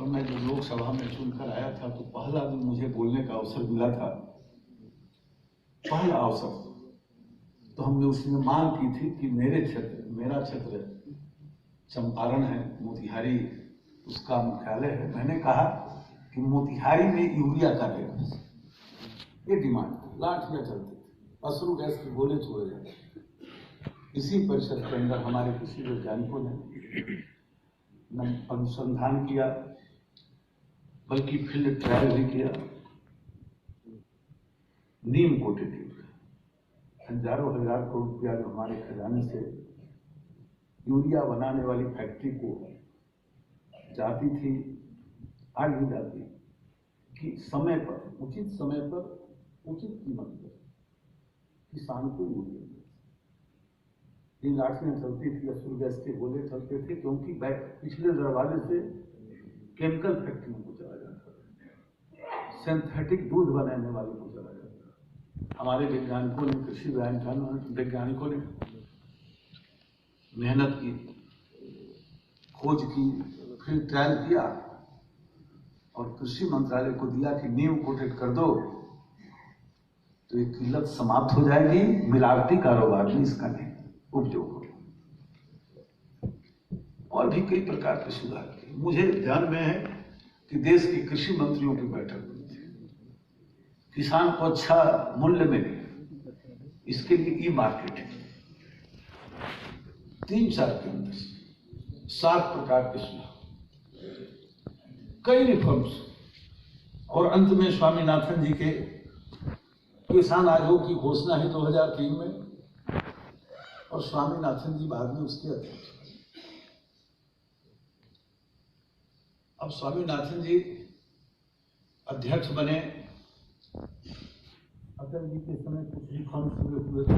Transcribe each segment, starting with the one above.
और मैं जब लोकसभा में चुनकर आया था तो पहला दिन मुझे बोलने का अवसर मिला था, पहला अवसर। तो हमने उसमें मांग की थी कि मेरा क्षेत्र चंपारण है, मोतिहारी उसका मुख्यालय है। मैंने कहा कि मोतिहारी में यूरिया का रेट, ये डिमांड थी। लाठियां चलती थी, अश्रु गैस के गोले छोड़े जाते थे। इसी परिषद के अंदर हमारे किसी वैज्ञानिकों ने न अनुसंधान किया बल्कि फील्ड ट्रायल भी किया। नीम कोटेड हजारों हजार करोड़ रुपया जो हमारे खजाने से यूरिया बनाने वाली फैक्ट्री को जाती थी, आज भी जाती, कि समय पर उचित समय पर उचित कीमत पर किसान को यूरिया। इन लाठियां चलती थी, अश्रु गैस के गोले चलते थे, क्योंकि पिछले दरवाजे से केमिकल फैक्ट्री को चला जाता था, सिंथेटिक दूध बनाने वाले को चला जाता था। हमारे वैज्ञानिकों ने, कृषि वैज्ञानिकों ने मेहनत की, खोज की, फिर ट्रायल किया और कृषि मंत्रालय को दिया कि नीम कोटेड कर दो तो ये किल्लत समाप्त हो जाएगी, मिलावटी कारोबार भी इसका नहीं उपयोग हो। और भी कई प्रकार के सुधार किए। मुझे ध्यान में है कि देश के कृषि मंत्रियों की बैठक हुई थी, किसान को अच्छा मूल्य मिले, इसके लिए ई मार्केटिंग 3 साल के अंदर 7 प्रकार के सुधार, कई रिफॉर्म्स। और अंत में स्वामीनाथन जी के किसान आयोग की घोषणा है 2003 में, और स्वामीनाथन जी बाद में उसके अध्यक्ष। अब स्वामीनाथन जी अध्यक्ष बने, अटल जी के समय कुछ रिफॉर्म शुरू हुए थे।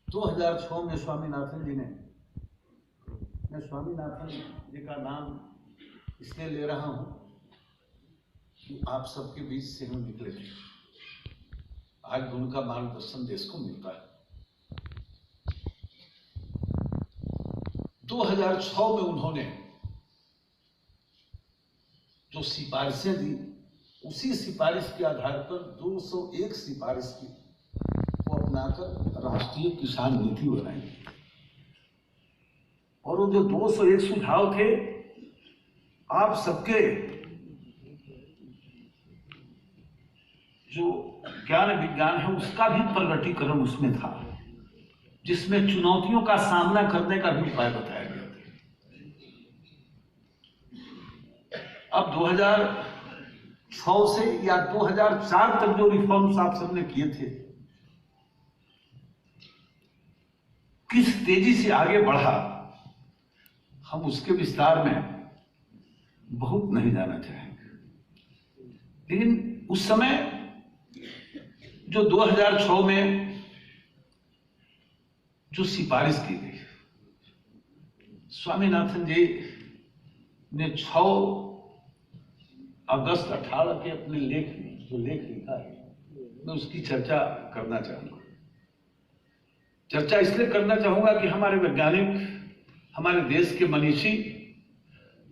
2006 में स्वामीनाथन जी ने, मैं स्वामीनाथन जी का नाम इसलिए ले रहा हूं कि आप सबके बीच से हम निकले थे, आज उनका मार्गदर्शन देश को मिलता है। 2006 में उन्होंने जो सिफारिशें दी, उसी सिफारिश के आधार पर 201 सिफारिश की को अपनाकर राष्ट्रीय किसान नीति बनाई। और वो जो 201 सुझाव थे, आप सबके जो ज्ञान विज्ञान है उसका भी प्रगटीकरण उसमें था, जिसमें चुनौतियों का सामना करने का भी उपाय बताया गया था। अब 2006 से या 2004 तक जो रिफॉर्म्स आप सबने किए थे, किस तेजी से आगे बढ़ा, हम उसके विस्तार में बहुत नहीं जाना चाहेंगे। लेकिन उस समय जो 2006 में जो सिफारिश की गई, स्वामीनाथन जी ने 6 अगस्त 18 के अपने लेख में जो लेख लिखा है, मैं उसकी चर्चा करना चाहूंगा। चर्चा इसलिए करना चाहूंगा कि हमारे वैज्ञानिक, हमारे देश के मनीषी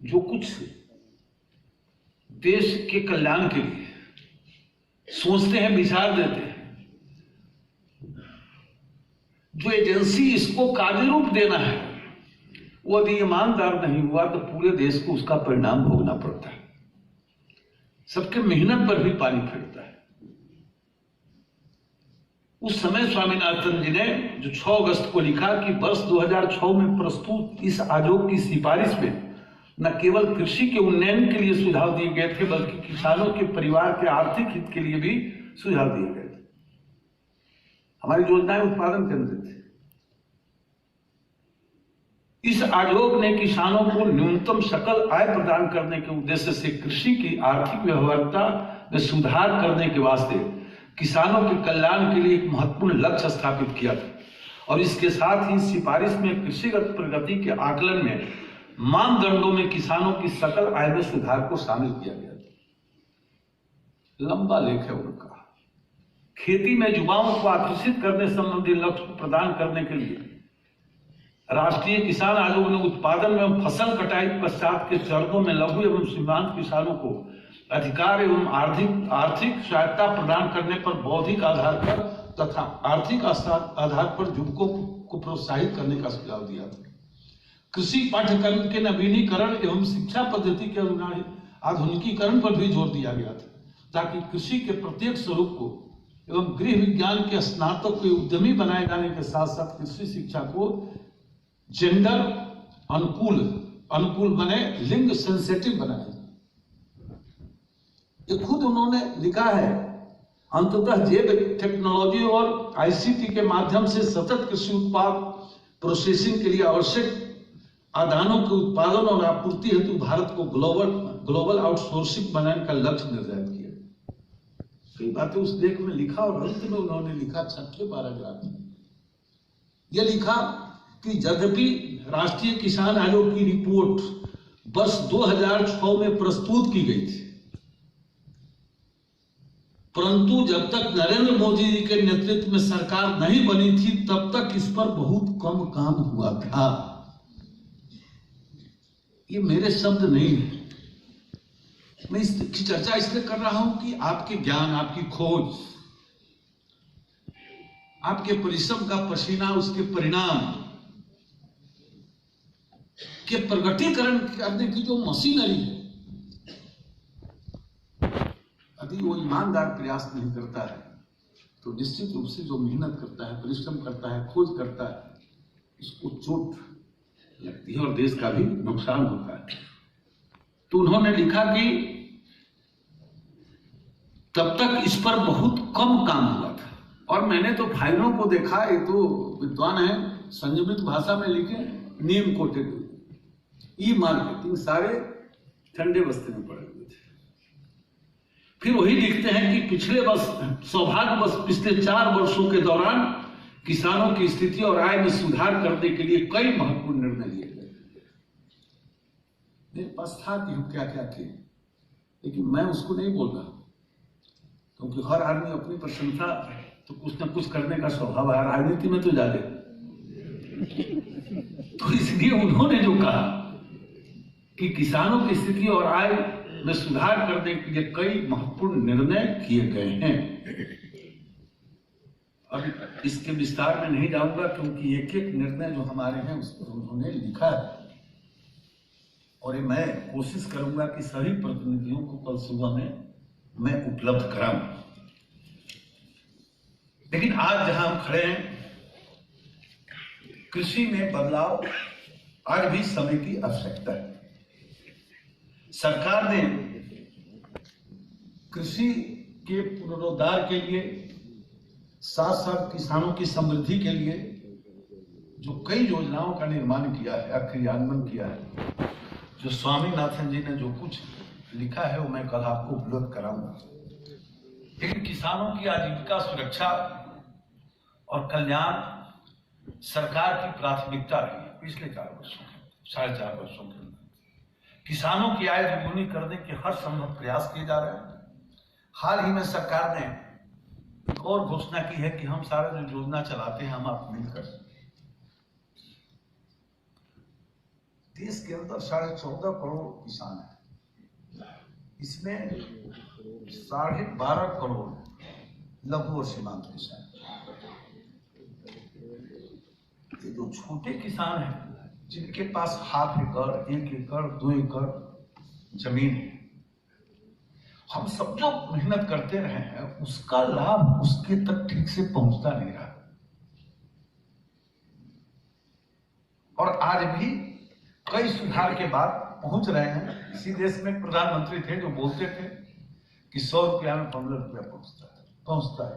जो कुछ देश के कल्याण के लिए सोचते हैं, विचार देते हैं, जो एजेंसी इसको कार्य रूप देना है, वो यदि ईमानदार नहीं हुआ तो पूरे देश को उसका परिणाम भोगना पड़ता है, सबके मेहनत पर भी पानी फिरता है। उस समय स्वामीनाथन जी ने जो 6 अगस्त को लिखा कि वर्ष 2006 में प्रस्तुत इस आयोग की सिफारिश में न केवल कृषि के उन्नयन के लिए सुझाव दिए गए थे, बल्कि किसानों के परिवार के आर्थिक हित के लिए भी सुझाव दिए गए थे। हमारी योजनाएं उत्पादन केंद्रित थी। इस आयोग ने किसानों को न्यूनतम सकल आय प्रदान करने के उद्देश्य से कृषि की आर्थिक व्यवहार्यता में सुधार करने के वास्ते किसानों के कल्याण के लिए एक महत्वपूर्ण लक्ष्य स्थापित किया था। और इसके साथ ही सिफारिश में कृषिगत प्रगति के आकलन में मानदंडों में किसानों की सकल आय में सुधार को शामिल किया गया था। लंबा लेख है उनका। खेती में युवाओं को आकर्षित करने संबंधी लक्ष्य को प्रदान करने के लिए राष्ट्रीय किसान आयोग ने उत्पादन एवं फसल कटाई पश्चात के चरणों में लघु एवं सीमांत किसानों को अधिकार एवं आर्थिक सहायता प्रदान करने पर बौद्धिक आधार पर तथा आर्थिक आधार पर युवकों को प्रोत्साहित करने का सुझाव दिया था। कृषि पाठ्यक्रम के नवीनीकरण एवं शिक्षा पद्धति के आधुनिकीकरण पर भी जोर दिया गया था, ताकि कृषि के प्रत्येक स्वरूप को एवं गृह विज्ञान के स्नातक को उद्यमी बनाए जाने के साथ साथ कृषि शिक्षा को जेंडर अनुकूल बने, लिंग सेंसिटिव बनाए। ये खुद उन्होंने लिखा है, अंततः जैव टेक्नोलॉजी और आईसीटी के माध्यम से सतत कृषि उत्पाद प्रोसेसिंग के लिए आवश्यक आदानों के उत्पादन और आपूर्ति हेतु भारत को ग्लोबल आउटसोर्सिंग बनाने का लक्ष्य निर्धारित किया। कई बातें उस लेख में लिखा और अंत में उन्होंने लिखा 6वें पैराग्राफ में यह लिखा कि यद्यपि राष्ट्रीय किसान आयोग की रिपोर्ट वर्ष 2006 में प्रस्तुत की गई थी, परंतु जब तक नरेंद्र मोदी जी के नेतृत्व में सरकार नहीं बनी थी तब तक इस पर बहुत कम काम हुआ था। ये मेरे शब्द नहीं है, मैं इसकी चर्चा इसलिए कर रहा हूं कि आपके ज्ञान, आपकी खोज, आपके परिश्रम का पसीना, उसके परिणाम के प्रगटीकरण करने की जो मशीनरी है, यदि वो ईमानदार प्रयास नहीं करता है तो निश्चित रूप से जो मेहनत करता है, परिश्रम करता है, खोज करता है, उसको चोट लगती है और देश का भी नुकसान होता है। तो उन्होंने लिखा कि तब तक इस पर बहुत कम काम हुआ था, और मैंने तो फाइलों को देखा, ये तो विद्वान है, संयमित भाषा में लिखे, नीम कोटेड ई मार्केटिंग, सारे ठंडे बस्ते में पड़े हुए थे। फिर वही लिखते हैं कि सौभाग्यवश पिछले 4 वर्षों के दौरान किसानों की स्थिति और आय में सुधार करने के लिए कई महत्वपूर्ण निर्णय लिए गए। मेरे पास था कि हम क्या क्या किए, लेकिन मैं उसको नहीं बोल रहा, क्योंकि हर आदमी अपनी प्रशंसा तो कुछ न कुछ करने का स्वभाव है, राजनीति में तो ज्यादा। तो इसलिए उन्होंने जो कहा कि किसानों की स्थिति और आय में सुधार करने के लिए कई महत्वपूर्ण निर्णय किए गए हैं। अब इसके विस्तार में नहीं जाऊंगा, क्योंकि एक एक निर्णय जो हमारे हैं उस पर उन्होंने लिखा है, और मैं कोशिश करूंगा कि सभी प्रतिनिधियों को कल सुबह में मैं उपलब्ध कराऊं। लेकिन आज जहां हम खड़े हैं, कृषि में बदलाव आज भी समय की आवश्यकता है। सरकार ने कृषि के पुनरुद्धार के लिए, साथ साथ किसानों की समृद्धि के लिए जो कई योजनाओं का निर्माण किया है, क्रियान्वयन किया है, जो स्वामीनाथन जी ने जो कुछ लिखा है वो मैं कल आपको उपलब्ध कराऊंगा। लेकिन किसानों की आजीविका सुरक्षा और कल्याण सरकार की प्राथमिकता रही है पिछले 4 वर्षों के, 4.5 वर्षों के अंदर। किसानों की आय दोगुनी करने के हर संभव प्रयास किए जा रहे हैं। हाल ही में सरकार ने एक और घोषणा की है कि हम सारे जो योजना चलाते हैं हम आप मिलकर, देश के अंदर 14.5 करोड़ किसान हैं, इसमें 12.5 करोड़ लघु और सीमांत किसान। ये जो छोटे किसान हैं, जिनके पास ½ एकड़, 1 एकड़, 2 एकड़ जमीन है, हम सब जो मेहनत करते रहे हैं उसका लाभ उसके तक ठीक से पहुंचता नहीं रहा। और आज भी कई सुधार के बाद पहुंच रहे हैं। इसी देश में प्रधानमंत्री थे जो बोलते थे कि 100 रुपया में 15 रुपया पहुंचता है।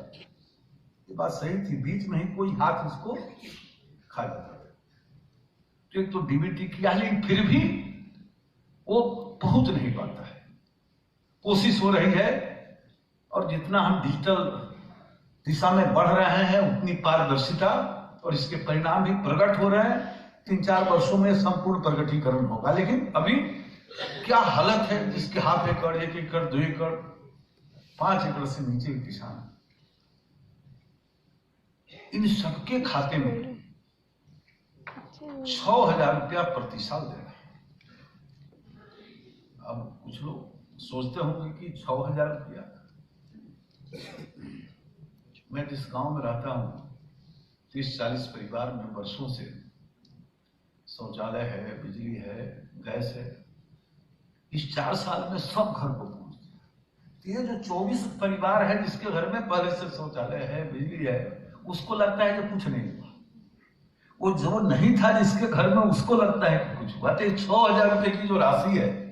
ये बात सही थी, बीच में ही कोई हाथ इसको खा जाता है। तो एक तो डीबीटी किया, लेकिन फिर भी वो पहुंच नहीं पाता है। कोशिश हो रही है, और जितना हम डिजिटल दिशा में बढ़ रहे हैं उतनी पारदर्शिता और इसके परिणाम भी प्रकट हो रहे हैं। 3-4 वर्षों में संपूर्ण प्रगटीकरण होगा। लेकिन अभी क्या हालत है, जिसके ½ एकड़, 1 एकड़, 2 एकड़, 5 एकड़ से नीचे के किसान, इन सबके खाते में 6,000 रुपया प्रति साल देना। अब कुछ लोग सोचते होंगे कि 6,000 रुपया, मैं जिस गांव में रहता हूं 30-40 परिवार में वर्षों से शौचालय है, बिजली है, गैस है। इस 4 साल में सब घर को पहुंचते। ये जो 24 परिवार है जिसके घर में पहले से शौचालय है, बिजली है, उसको लगता है कि कुछ नहीं हुआ। वो जो नहीं था जिसके घर में, उसको लगता है कि कुछ हुआ। तो 6,000 रुपए की जो राशि है